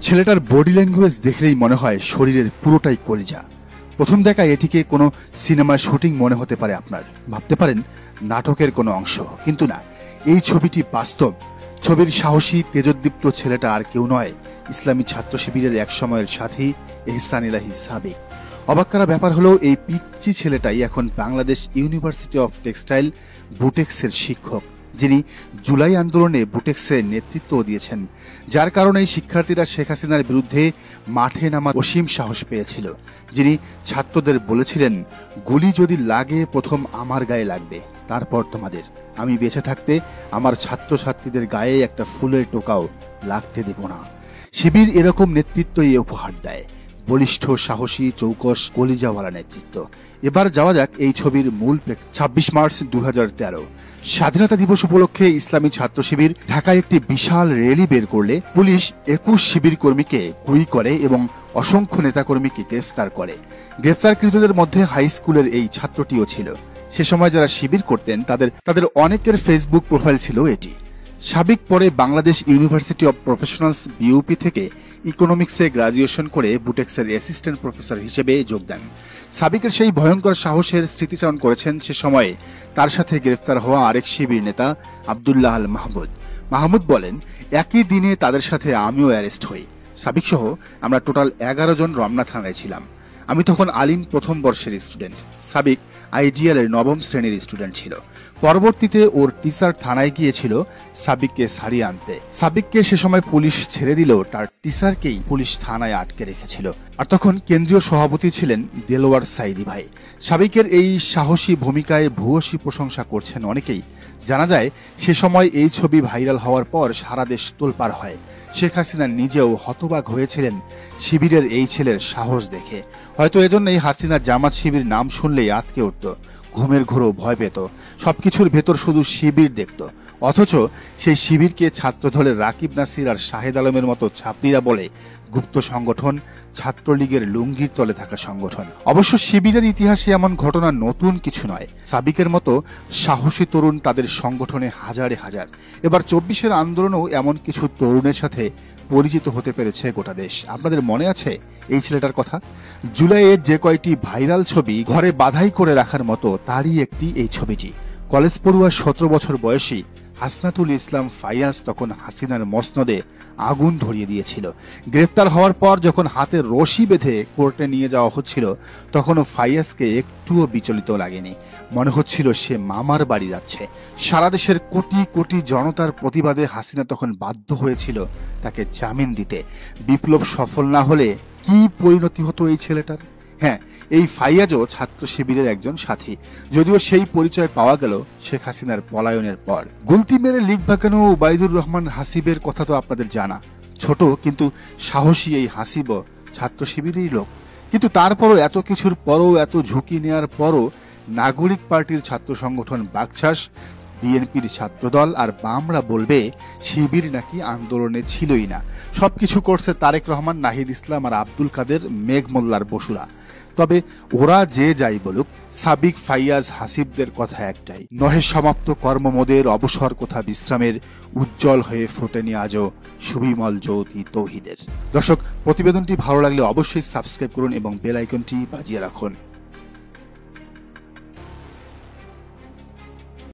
ছেলেটার body language দেখলেই মনে হয় শরীরের পুরোটাই কলিজা। প্রথম দেখায় এটিকে কোনো সিনেমার শুটিং মনে হতে পারে, আপনার ভাবতে পারেন নাটকের কোনো অংশ, কিন্তু না, এই ছবিটি বাস্তব। ছবির সাহসী তেজোদ্দীপ্ত ছেলেটা আর কেউ নয়, ইসলামী ছাত্র শিবিরের এক সময়ের সাথী এহসান ইলাহী সাবিক। অবাক করা ব্যাপার হলো এই পিচ্চি ছেলেটাই এখন বাংলাদেশ ইউনিভার্সিটি অফ টেক্সটাইল বুটেক্সের শিক্ষক, যিনি জুলাই আন্দোলনে বুটেক্সের নেতৃত্ব দিয়েছেন, যার কারণেই শিক্ষার্থীরা শেখ হাসিনার বিরুদ্ধে মাঠে নামার অসীম সাহস পেয়েছিল। যিনি ছাত্রদের বলেছিলেন, গুলি যদি লাগে প্রথম আমার গায়ে লাগবে, তারপর তোমাদের। আমি বেঁচে থাকতে আমার ছাত্রছাত্রীদের গায়ে একটা ফুলের টোকাও লাগতে দেব না। শিবির এরকম নেতৃত্বই উপহার দেয়, বলিষ্ঠ, সাহসী, চৌকস, কলিজাওয়ালা নেতৃত্ব। এবার যাওয়া যাক এই ছবির মূল 26 মার্চ 2013 স্বাধীনতা দিবস উপলক্ষে ইসলামী ছাত্র শিবির ঢাকায় একটি বিশাল র্যালি বের করলে পুলিশ 21 শিবির কর্মীকে গুলি করে এবং অসংখ্য নেতাকর্মীকে গ্রেফতার করে। গ্রেফতারকৃতদের মধ্যে হাই স্কুলের এই ছাত্রটিও ছিল। সে সময় যারা শিবির করতেন তাদের অনেকের ফেসবুক প্রোফাইল ছিল এটি। সাবিক পরে Bangladesh university of professionals BUP থেকে ইকোনমিক্সে গ্রাজুয়েশন করে বুটেক্সের অ্যাসিস্ট্যান্ট প্রফেসর হিসেবে যোগ দেন। সাবিকের সেই ভয়ঙ্কর সাহসের স্মৃতিচারণ করেছেন সে সময়ে তার সাথে গ্রেফতার হওয়া আরেক শিবির নেতা আব্দুল্লাহ আল মাহমুদ। মাহমুদ বলেন, একই দিনে তাদের সাথে আমিও অ্যারেস্ট হই। সাবিক সহ আমরা টোটাল 11 জন রমনা থানায় ছিলাম। আমি তখন আলিম প্রথম বর্ষের স্টুডেন্ট, সাবিক আইডিয়ালের 9ম শ্রেণীর স্টুডেন্ট ছিল। পরবর্তীতে ওর টিচার থানায় গিয়েছিল সাবিককে ছাড়িয়ে আনতে। সাবিককে সে সময় পুলিশ ছেড়ে দিলেও তার টিচারকেই পুলিশ থানায় আটকে রেখেছিল। আর তখন কেন্দ্রীয় সভাপতি ছিলেন দেলোয়ার সাইদি ভাই। সাবিকের এই সাহসী ভূমিকায় ভূয়সী প্রশংসা করছেন অনেকেই। জানা যায় সে সময় এই ছবি ভাইরাল হওয়ার পর সারা দেশ তোলপাড় হয়। শেখ হাসিনা নিজেও হতবাক হয়েছিলেন শিবিরের এই ছেলের সাহস দেখে। হয়তো এজন্যই হাসিনা জামাত শিবির নাম শুনলেই আঁতকে উঠত, ঘুমের ঘোরও ভয় পেত, সবকিছুর ভেতর শুধু শিবির দেখত। অথচ সেই শিবিরকে ছাত্রদলের রাকিব নাসির আর শাহেদ আলমের মতো ছাত্রীরা বলে গুপ্ত সংগঠন, ছাত্রলীগের লুঙ্গির তলে থাকা সংগঠন। অবশ্য শিবিরের ইতিহাসে এমন ঘটনা নতুন কিছু নয়। সাবিকের মতো সাহসী তরুণ তাদের সংগঠনে হাজারে হাজার। এবার 24-এর আন্দোলনেও এমন কিছু তরুণের সাথে পরিচিত হতে পেরেছে গোটা দেশ। আপনাদের মনে আছে এই ছেলেটার কথা? জুলাইয়ের যে কয়টি ভাইরাল ছবি ঘরে বাধাই করে রাখার মতো তারই একটি এই ছবিটি। কলেজ পড়ুয়া 17 বছর বয়সী হাসনাতুল ইসলাম ফাইয়াজ তখন হাসিনার মসনদে আগুন ধরিয়ে দিয়েছিল। গ্রেফতার হওয়ার পর যখন হাতে রশি বেঁধে কোর্টে নিয়ে যাওয়া হচ্ছিল, তখনও ফাইয়াজকে একটুও বিচলিত লাগেনি। মনে হচ্ছিল সে মামার বাড়ি যাচ্ছে। সারা দেশের কোটি কোটি জনতার প্রতিবাদে হাসিনা তখন বাধ্য হয়েছিল তাকে জামিন দিতে। বিপ্লব সফল না হলে কি পরিণতি হতো এই ছেলেটার? হ্যাঁ, এই ফাইয়াজও ছাত্র শিবিরের একজন সাথী, যদিও সেই পরিচয় পাওয়া গেল শেখ হাসিনার পলায়নের পর। গুলতি মেরে লিগ বাঁকানো ওবায়দুর রহমান হাসিবের কথা তো আপনাদের জানা। ছোট কিন্তু সাহসী এই হাসিবও ছাত্র শিবিরেরই লোক। কিন্তু তারপরও এত কিছুর পরও, এত ঝুঁকি নেওয়ার পরও নাগরিক পার্টির ছাত্র সংগঠন বাকছাস, বিএনপির ছাত্রদল আর বামরা বলবে শিবির নাকি আন্দোলনে ছিলই না। সবকিছু করছে তারেক রহমান, নাহিদ ইসলাম আর আব্দুল কাদের মেঘমোল্লার বসুরা। তবে ওরা যে যাই বলুক, সাবিক, ফাইয়াজ, হাসিবদের কথা একটাই, নহে সমাপ্ত কর্মমোদের, অবসর কোথা বিশ্রামের, উজ্জ্বল হয়ে ফোটেনি আজও সুবিমল জ্যোতি তৌহিদের। দর্শক, প্রতিবেদনটি ভালো লাগলে অবশ্যই সাবস্ক্রাইব করুন এবং বেল আইকনটি বাজিয়ে রাখুন।